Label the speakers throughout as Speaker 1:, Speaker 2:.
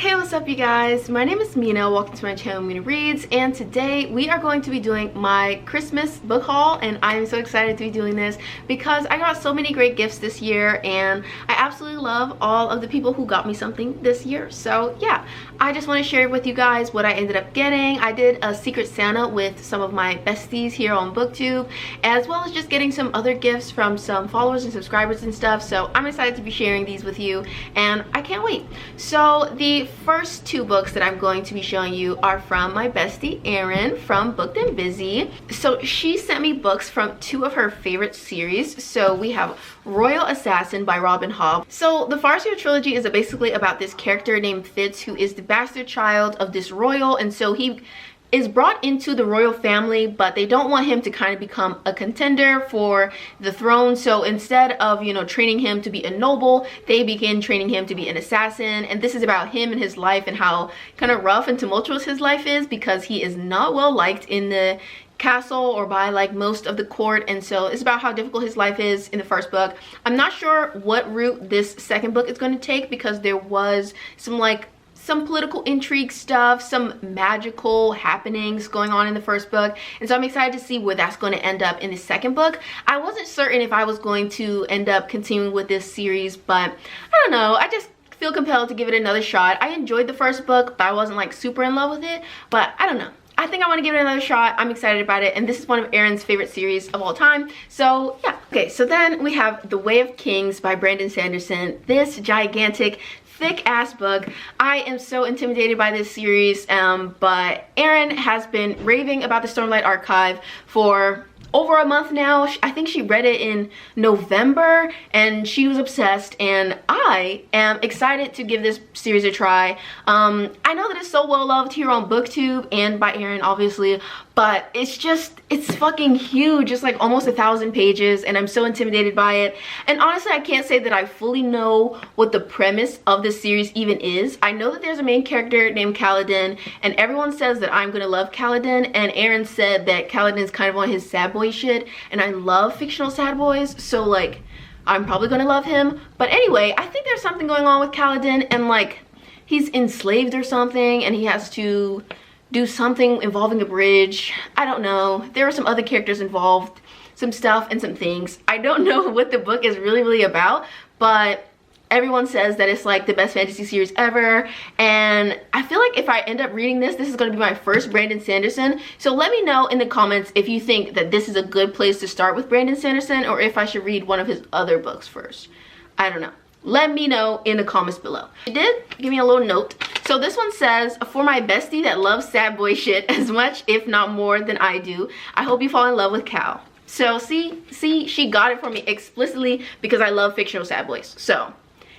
Speaker 1: Hey, what's up you guys? My name is Mina. Welcome to my channel, Mina Reads, and today we are going to be doing my Christmas book haul, and I am so excited to be doing this because I got so many great gifts this year and I absolutely love all of the people who got me something this year. So yeah, I just want to share with you guys what I ended up getting. I did a Secret Santa with some of my besties here on BookTube, as well as just getting some other gifts from some followers and subscribers and stuff. So I'm excited to be sharing these with you and I can't wait. So the first two books that I'm going to be showing you are from my bestie Erin from Booked and Busy. So she sent me books from two of her favorite series. So we have Royal Assassin by Robin Hobb. So the Farseer trilogy is basically about this character named Fitz, who is the bastard child of this royal, and so he is brought into the royal family, but they don't want him to kind of become a contender for the throne. So instead of, you know, training him to be a noble, they begin training him to be an assassin. And this is about him and his life and how kind of rough and tumultuous his life is, because he is not well liked in the castle or by like most of the court. And so it's about how difficult his life is in the first book. I'm not sure what route this second book is going to take, because there was some political intrigue stuff, some magical happenings going on in the first book, and so I'm excited to see where that's going to end up in the second book. I wasn't certain if I was going to end up continuing with this series, but I don't know, I just feel compelled to give it another shot. I enjoyed the first book, but I wasn't like super in love with it, but I don't know, I think I want to give it another shot. I'm excited about it, and this is one of Erin's favorite series of all time, so yeah. Okay, so then we have The Way of Kings by Brandon Sanderson. This gigantic thick ass book. I am so intimidated by this series, but Erin has been raving about the Stormlight Archive for over a month now. I think she read it in November and she was obsessed, and I am excited to give this series a try. I know that it's so well loved here on BookTube and by Erin obviously, but it's fucking huge. It's like almost 1,000 pages and I'm so intimidated by it. And honestly, I can't say that I fully know what the premise of this series even is. I know that there's a main character named Kaladin, and everyone says that I'm gonna love Kaladin, and Erin said that Kaladin is kind of on his sad boy shit, and I love fictional sad boys, so like I'm probably gonna love him. But anyway, I think there's something going on with Kaladin, and like he's enslaved or something, and he has to do something involving a bridge. I don't know. There are some other characters involved, some stuff and some things. I don't know what the book is really about, but everyone says that it's like the best fantasy series ever, and I feel like if I end up reading this is going to be my first Brandon Sanderson. So let me know in the comments if you think that this is a good place to start with Brandon Sanderson, or if I should read one of his other books first. I don't know. Let me know in the comments below. It did give me a little note. So this one says, for my bestie that loves sad boy shit as much, if not more than I do, I hope you fall in love with Cal. So see, she got it for me explicitly because I love fictional sad boys. So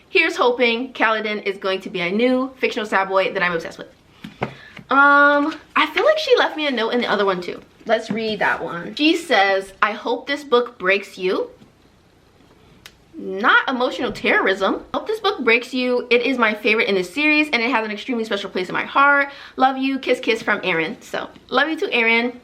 Speaker 1: here's hoping Kaladin is going to be a new fictional sad boy that I'm obsessed with. I feel like she left me a note in the other one too. Let's read that one. She says, I hope this book breaks you. Not emotional terrorism. Hope this book breaks you. It is my favorite in this series and it has an extremely special place in my heart. Love you. Kiss kiss from Erin. So love you too, Erin,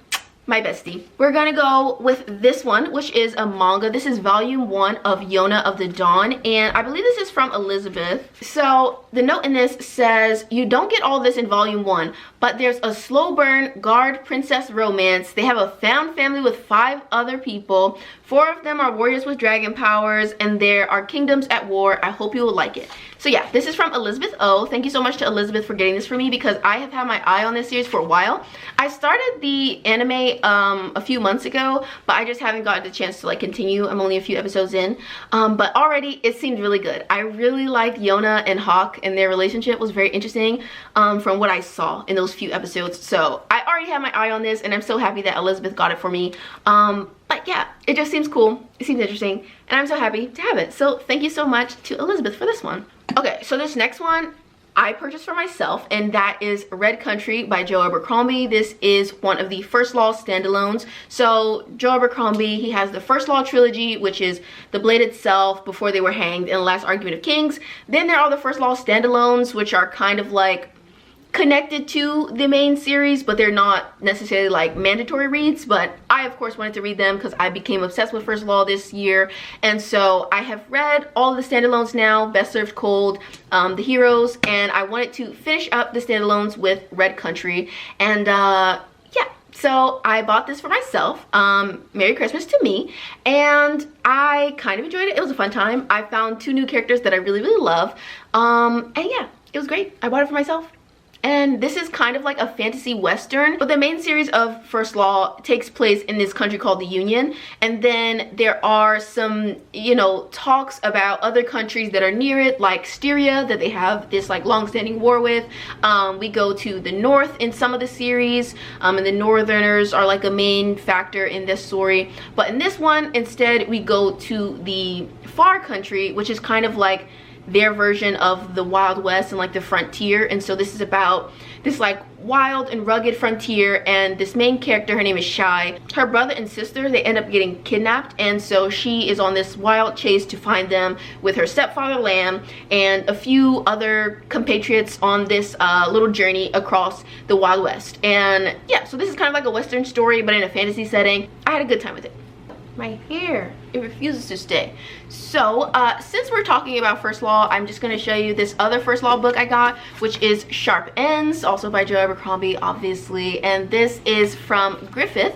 Speaker 1: my bestie. We're gonna go with this one, which is a manga. This is volume 1 of Yona of the Dawn, and I believe this is from Elizabeth. So the note in this says, you don't get all this in volume 1, but there's a slow burn guard princess romance. They have a found family with 5 other people. 4 of them are warriors with dragon powers, and there are kingdoms at war. I hope you will like it. So yeah, this is from Elizabeth O. Thank you so much to Elizabeth for getting this for me, because I have had my eye on this series for a while. I started the anime a few months ago, but I just haven't gotten the chance to like continue. I'm only a few episodes in, but already it seemed really good. I really liked Yona and Hawk, and their relationship was very interesting from what I saw in those few episodes. So I already have my eye on this, and I'm so happy that Elizabeth got it for me. But yeah, it just seems cool. It seems interesting, and I'm so happy to have it. So thank you so much to Elizabeth for this one. Okay, so this next one I purchased for myself, and that is Red Country by Joe Abercrombie. This is one of the First Law standalones. So Joe Abercrombie, he has the First Law trilogy, which is The Blade itself, Before They Were Hanged, and The Last Argument of Kings. Then there are the First Law standalones, which are kind of like connected to the main series, but they're not necessarily like mandatory reads. But I of course wanted to read them because I became obsessed with First Law this year, and so I have read all of the standalones now, Best Served Cold, The Heroes, and I wanted to finish up the standalones with Red Country. And yeah, so I bought this for myself. Merry Christmas to me. And I kind of enjoyed it. It was a fun time. I found 2 new characters that I really love, and yeah, it was great. I bought it for myself. And this is kind of like a fantasy western, but the main series of First Law takes place in this country called the Union. And then there are some, you know, talks about other countries that are near it, like Styria, that they have this like long-standing war with. We go to the north in some of the series, and the Northerners are like a main factor in this story. But in this one, instead, we go to the far country, which is kind of like their version of the Wild West and like the frontier. And so this is about this like wild and rugged frontier, and this main character, her name is Shy. Her brother and sister, they end up getting kidnapped, and so she is on this wild chase to find them with her stepfather Lamb and a few other compatriots on this little journey across the Wild West. And yeah, so this is kind of like a western story but in a fantasy setting. I had a good time with it. My hair, it refuses to stay. So since we're talking about First Law, I'm just going to show you this other First Law book I got, which is Sharp Ends, also by Joe Abercrombie, obviously. And this is from Griffith.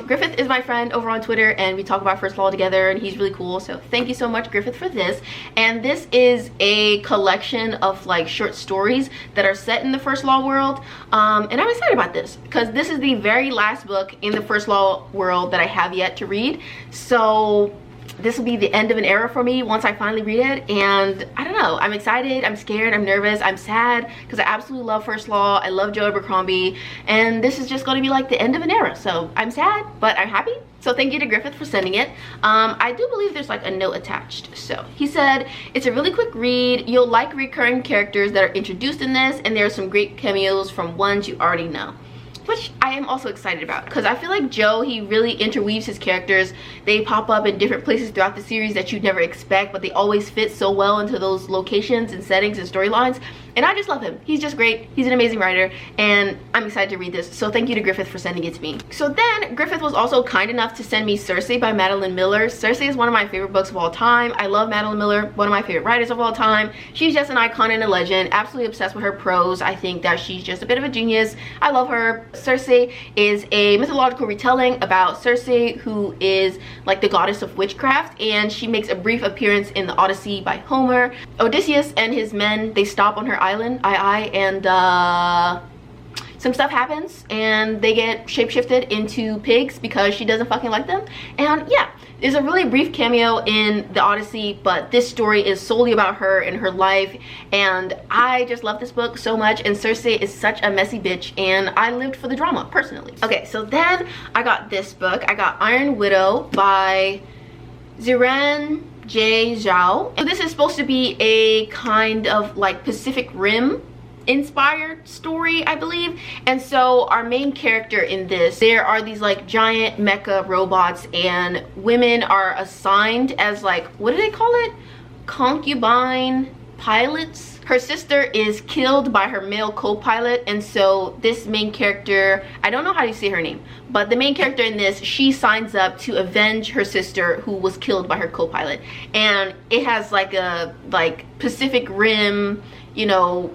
Speaker 1: Griffith is my friend over on Twitter, and we talk about First Law together, and he's really cool. So thank you so much, Griffith, for this. And this is a collection of like short stories that are set in the First Law world. And I'm excited about this because this is the very last book in the First Law world that I have yet to read. So this will be the end of an era for me once I finally read it. And I don't know, I'm excited, I'm scared, I'm nervous, I'm sad because I absolutely love First Law. I love Joe Abercrombie, and this is just going to be like the end of an era. So I'm sad, but I'm happy. So thank you to Griffith for sending it. I do believe there's like a note attached. So he said, it's a really quick read. You'll like recurring characters that are introduced in this, and there are some great cameos from ones you already know, which I am also excited about because I feel like Joe, he really interweaves his characters. They pop up in different places throughout the series that you'd never expect, but they always fit so well into those locations and settings and storylines. And I just love him. He's just great. He's an amazing writer, and I'm excited to read this. So thank you to Griffith for sending it to me. So then Griffith was also kind enough to send me Circe by Madeline Miller. Circe is one of my favorite books of all time. I love Madeline Miller, one of my favorite writers of all time. She's just an icon and a legend. Absolutely obsessed with her prose. I think that she's just a bit of a genius. I love her. Circe is a mythological retelling about Circe, who is like the goddess of witchcraft, and she makes a brief appearance in the Odyssey by Homer. Odysseus and his men, they stop on her island, and some stuff happens and they get shapeshifted into pigs because she doesn't fucking like them. And yeah, there's a really brief cameo in the Odyssey, but this story is solely about her and her life, and I just love this book so much. And Circe is such a messy bitch, and I lived for the drama personally. Okay, so then I got this book. I got Iron Widow by Ziran J. Zhao. So this is supposed to be a kind of like Pacific Rim inspired story, I believe. And so our main character in this, there are these like giant mecha robots, and women are assigned as like, what do they call it? Concubine pilots. Her sister is killed by her male co-pilot, and so this main character, I don't know how you say her name, but the main character in this, she signs up to avenge her sister who was killed by her co-pilot. And it has like a Pacific Rim, you know,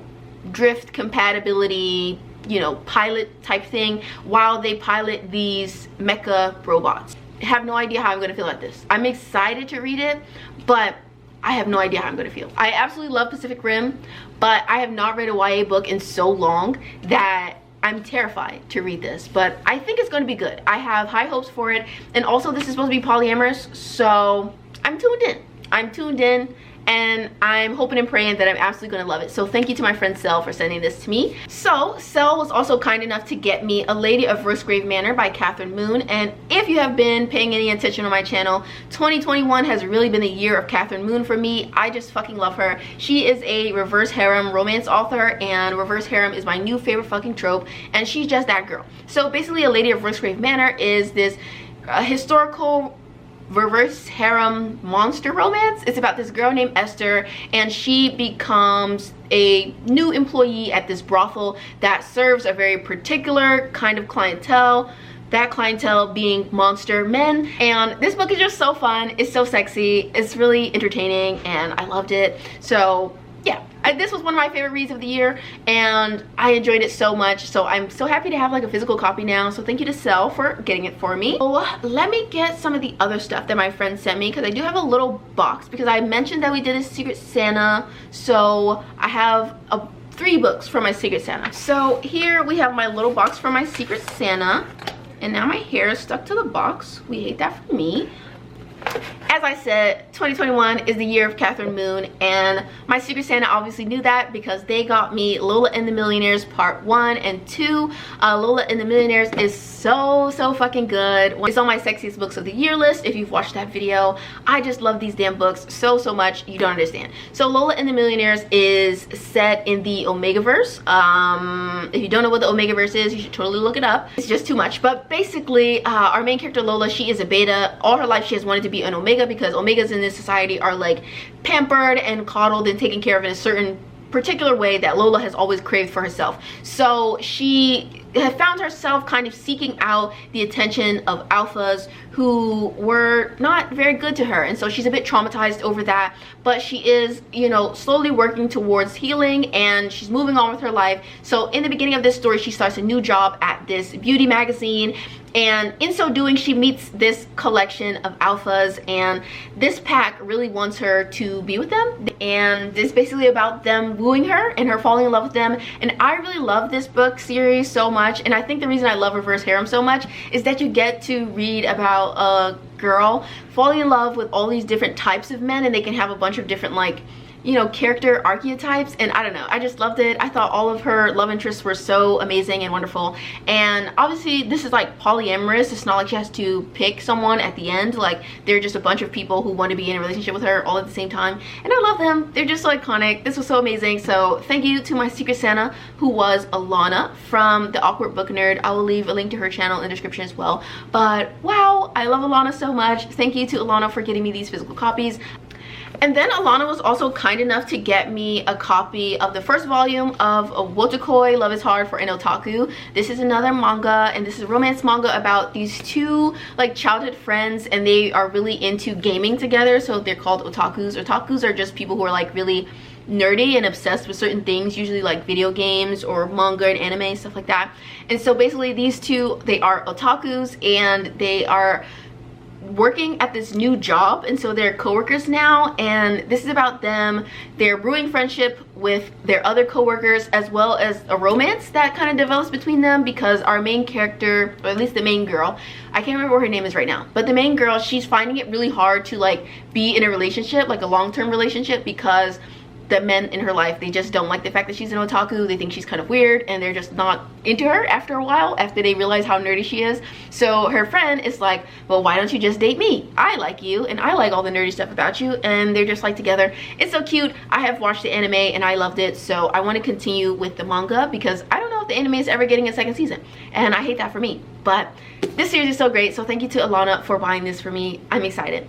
Speaker 1: drift compatibility, you know, pilot type thing while they pilot these mecha robots. I have no idea how I'm gonna feel at this. I'm excited to read it, but I have no idea how I'm gonna feel. I absolutely love Pacific Rim, but I have not read a YA book in so long that I'm terrified to read this, but I think it's gonna be good. I have high hopes for it, and also this is supposed to be polyamorous, so I'm tuned in. I'm tuned in, and I'm hoping and praying that I'm absolutely gonna love it. So thank you to my friend Sel for sending this to me. So Sel was also kind enough to get me A Lady of Rosegrave Manor by Catherine Moon. And if you have been paying any attention on my channel, 2021 has really been the year of Catherine Moon for me. I just fucking love her. She is a reverse harem romance author, and reverse harem is my new favorite fucking trope, and she's just that girl. So basically, A Lady of Rosegrave Manor is this historical reverse harem monster romance. It's about this girl named Esther, and she becomes a new employee at this brothel that serves a very particular kind of clientele, that clientele being monster men. And this book is just so fun, it's so sexy, it's really entertaining, and I loved it. So yeah, this was one of my favorite reads of the year, and I enjoyed it so much. So I'm so happy to have like a physical copy now. So thank you to Sel for getting it for me. So let me get some of the other stuff that my friend sent me, because I do have a little box, because I mentioned that we did a Secret Santa. So I have 3 books for my Secret Santa. So here we have my little box for my Secret Santa. And now my hair is stuck to the box. We hate that for me. As I said, 2021 is the year of Catherine Moon, and my Secret Santa obviously knew that, because they got me Lola and the Millionaires Part 1 and 2. Lola and the Millionaires is so fucking good. It's on my sexiest books of the year list. If you've watched that video, I just love these damn books so much, you don't understand. So Lola and the Millionaires is set in the Omegaverse. If you don't know what the Omegaverse is, you should totally look it up. It's just too much. But basically, our main character Lola, she is a beta. All her life she has wanted to be an Omega, because Omegas in this society are like pampered and coddled and taken care of in a certain particular way that Lola has always craved for herself. So she had found herself kind of seeking out the attention of alphas who were not very good to her, and so she's a bit traumatized over that. But she is, you know, slowly working towards healing, and she's moving on with her life. So in the beginning of this story, she starts a new job at this beauty magazine, and in so doing she meets this collection of alphas, and this pack really wants her to be with them, and it's basically about them wooing her and her falling in love with them. And I really love this book series so much, and I think the reason I love reverse harem so much is that you get to read about a girl falling in love with all these different types of men, and they can have a bunch of different, like, you know, character archetypes. And I don't know, I just loved it. I thought all of her love interests were so amazing and wonderful. And obviously this is like polyamorous. It's not like she has to pick someone at the end. Like, they're just a bunch of people who want to be in a relationship with her all at the same time, and I love them. They're just so iconic. This was so amazing. So thank you to my Secret Santa, who was Alana from The Awkward Book Nerd. I will leave a link to her channel in the description as well. But wow, I love Alana so much. Thank you to Alana for getting me these physical copies. And then Alana was also kind enough to get me a copy of the first volume of Wotakoi, Love is Hard for an Otaku. This is another manga, and this is a romance manga about these 2 like childhood friends, and they are really into gaming together, so they're called otakus. Otakus are just people who are like really nerdy and obsessed with certain things, usually like video games or manga and anime, stuff like that. And so basically these 2, they are otakus, and they are working at this new job, and so they're co-workers now, and this is about them. They're brewing friendship with their other co-workers, as well as a romance that kind of develops between them, because our main character, or at least the main girl, I can't remember what her name is right now, but the main girl, she's finding it really hard to like be in a relationship, like a long-term relationship, because the men in her life, they just don't like the fact that she's an otaku. They think she's kind of weird, and they're just not into her after a while, after they realize how nerdy she is. So her friend is like, well, why don't you just date me? I like you, and I like all the nerdy stuff about you. And they're just like together. It's so cute. I have watched the anime and I loved it, so I want to continue with the manga, because I don't know if the anime is ever getting a 2nd season, and I hate that for me. But this series is so great, so thank you to Alana for buying this for me. I'm excited.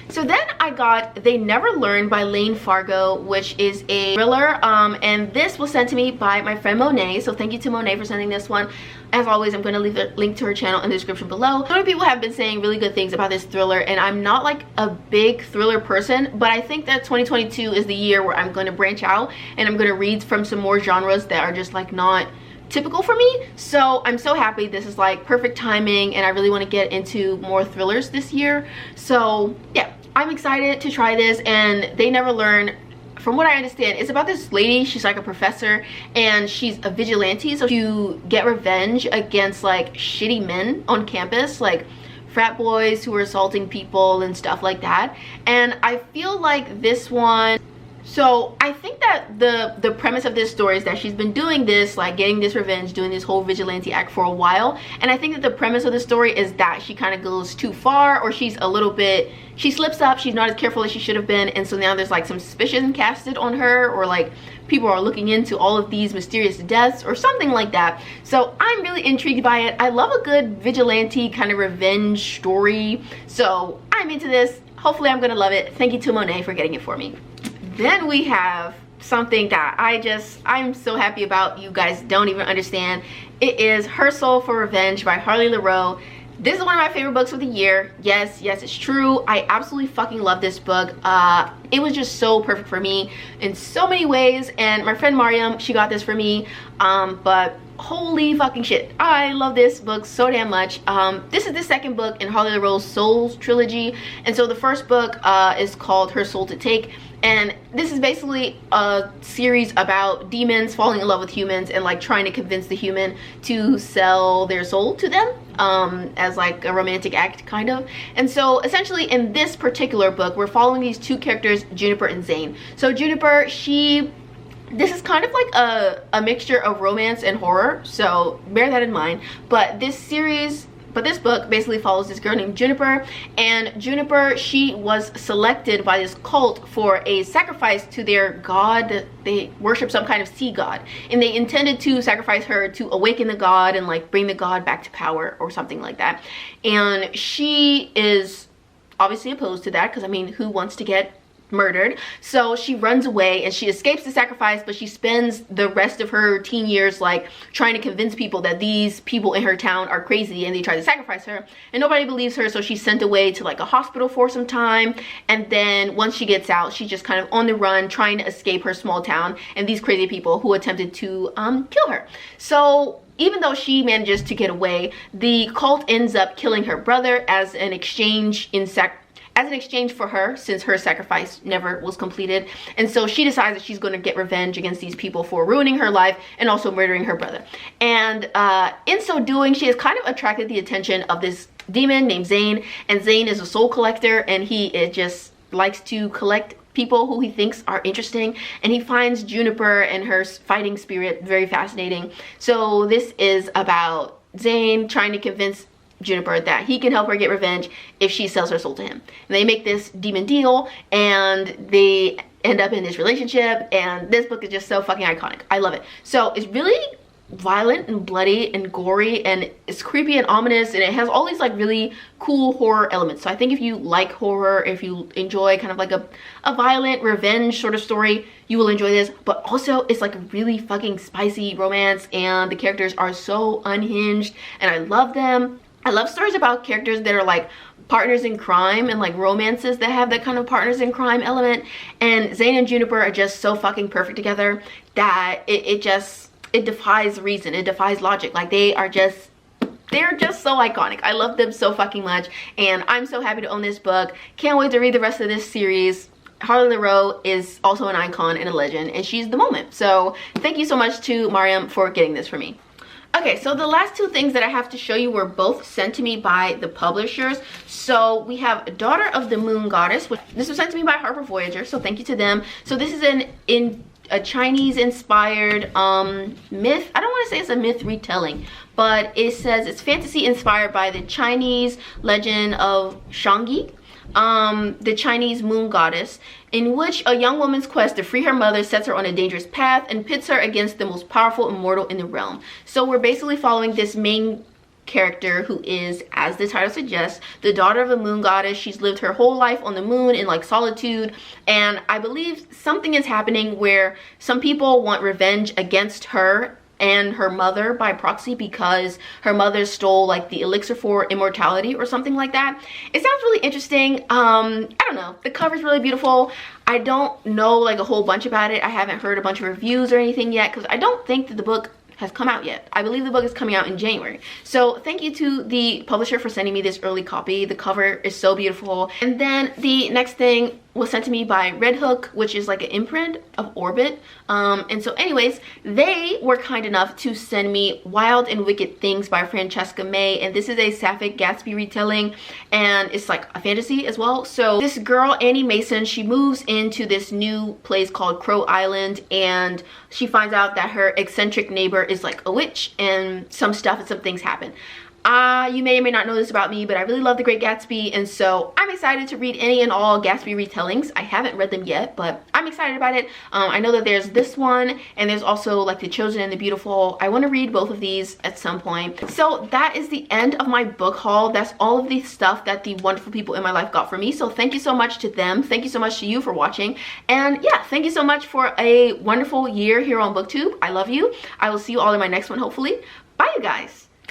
Speaker 1: So then I got They Never Learn by Lane Fargo, which is a thriller, and this was sent to me by my friend Monet, so thank you to Monet for sending this one. As always, I'm going to leave a link to her channel in the description below. So many people have been saying really good things about this thriller, and I'm not like a big thriller person, but I think that 2022 is the year where I'm going to branch out, and I'm going to read from some more genres that are just like not typical for me. So I'm so happy. This is like perfect timing, and I really want to get into more thrillers this year. So yeah, I'm excited to try this. And They Never Learn, from what I understand, it's about this lady. She's like a professor, and she's a vigilante, so to get revenge against like shitty men on campus, like frat boys who are assaulting people and stuff like that. And I feel like this one, so I think that the premise of this story is that she's been doing this, like getting this revenge, doing this whole vigilante act for a while. And I think that the premise of the story is that she kind of goes too far, or she's a little bit, she slips up, she's not as careful as she should have been, and so now there's like some suspicion casted on her, or like people are looking into all of these mysterious deaths or something like that. So I'm really intrigued by it. I love a good vigilante kind of revenge story, so I I'm into this. Hopefully I'm gonna love it. Thank you to Monet for getting it for me. Then we have something that I'm so happy about. You guys don't even understand. It is Her Soul for Revenge by Harley Laroe. This is one of my favorite books of the year. Yes, it's true. I absolutely fucking love this book. It was just so perfect for me in so many ways, and my friend Mariam, she got this for me. But holy fucking shit, I love this book so damn much. This is the second book in Harley Laroe's Souls trilogy, and so the first book is called Her Soul to Take, and this is basically a series about demons falling in love with humans and like trying to convince the human to sell their soul to them as like a romantic act, kind of. And so essentially in this particular book, we're following these two characters, Juniper and Zane. So Juniper, this is kind of like a mixture of romance and horror, so bear that in mind. But this book basically follows this girl named Juniper, and Juniper, she was selected by this cult for a sacrifice to their god. They worship some kind of sea god, and they intended to sacrifice her to awaken the god and like bring the god back to power or something like that. And she is obviously opposed to that, because I mean, who wants to get murdered? So she runs away and she escapes the sacrifice, but she spends the rest of her teen years like trying to convince people that these people in her town are crazy and they try to sacrifice her, and nobody believes her. So she's sent away to like a hospital for some time, and then once she gets out, she's just kind of on the run trying to escape her small town and these crazy people who attempted to kill her. So even though she manages to get away, the cult ends up killing her brother as an exchange for her, since her sacrifice never was completed. And so she decides that she's going to get revenge against these people for ruining her life and also murdering her brother. And in so doing, she has kind of attracted the attention of this demon named Zane. And Zane is a soul collector, and he just likes to collect people who he thinks are interesting, and he finds Juniper and her fighting spirit very fascinating. So this is about Zane trying to convince Juniper that he can help her get revenge if she sells her soul to him. And they make this demon deal, and they end up in this relationship, and this book is just so fucking iconic. I love it. So it's really violent and bloody and gory, and it's creepy and ominous, and it has all these like really cool horror elements. So I think if you like horror, if you enjoy kind of like a violent revenge sort of story, you will enjoy this. But also it's like a really fucking spicy romance, and the characters are so unhinged, and I love them. I love stories about characters that are like partners in crime, and like romances that have that kind of partners in crime element. And Zane and Juniper are just so fucking perfect together that it defies reason, it defies logic. Like they're just so iconic. I love them so fucking much, and I'm so happy to own this book. Can't wait to read the rest of this series. Harley Laroe is also an icon and a legend, and she's the moment. So thank you so much to Mariam for getting this for me. Okay, so the last two things that I have to show you were both sent to me by the publishers. So we have Daughter of the Moon Goddess. This was sent to me by Harper Voyager, so thank you to them. So this is a Chinese inspired myth. I don't want to say it's a myth retelling, but it says it's fantasy inspired by the Chinese legend of Shangyi, the Chinese moon goddess, in which a young woman's quest to free her mother sets her on a dangerous path and pits her against the most powerful immortal in the realm. So we're basically following this main character who is, as the title suggests, the daughter of a moon goddess. She's lived her whole life on the moon in like solitude, and I believe something is happening where some people want revenge against her and her mother by proxy, because her mother stole like the elixir for immortality or something like that. It sounds really interesting. I don't know, the cover's really beautiful. I don't know like a whole bunch about it. I haven't heard a bunch of reviews or anything yet, because I don't think that the book has come out yet. I believe the book is coming out in January. So thank you to the publisher for sending me this early copy. The cover is so beautiful. And then the next thing was sent to me by Red Hook, which is like an imprint of Orbit. And so anyways, they were kind enough to send me Wild and Wicked Things by Francesca May, and this is a Sapphic Gatsby retelling, and it's like a fantasy as well. So this girl, Annie Mason, she moves into this new place called Crow Island, and she finds out that her eccentric neighbor is like a witch, and some things happen. You may or may not know this about me, but I really love The Great Gatsby, and so I'm excited to read any and all Gatsby retellings. I haven't read them yet, but I'm excited about it. I know that there's this one, and there's also like The Chosen and The Beautiful. I want to read both of these at some point. So that is the end of my book haul. That's all of the stuff that the wonderful people in my life got for me. So thank you so much to them. Thank you so much to you for watching. And yeah, thank you so much for a wonderful year here on BookTube. I love you. I will see you all in my next one, hopefully. Bye, you guys.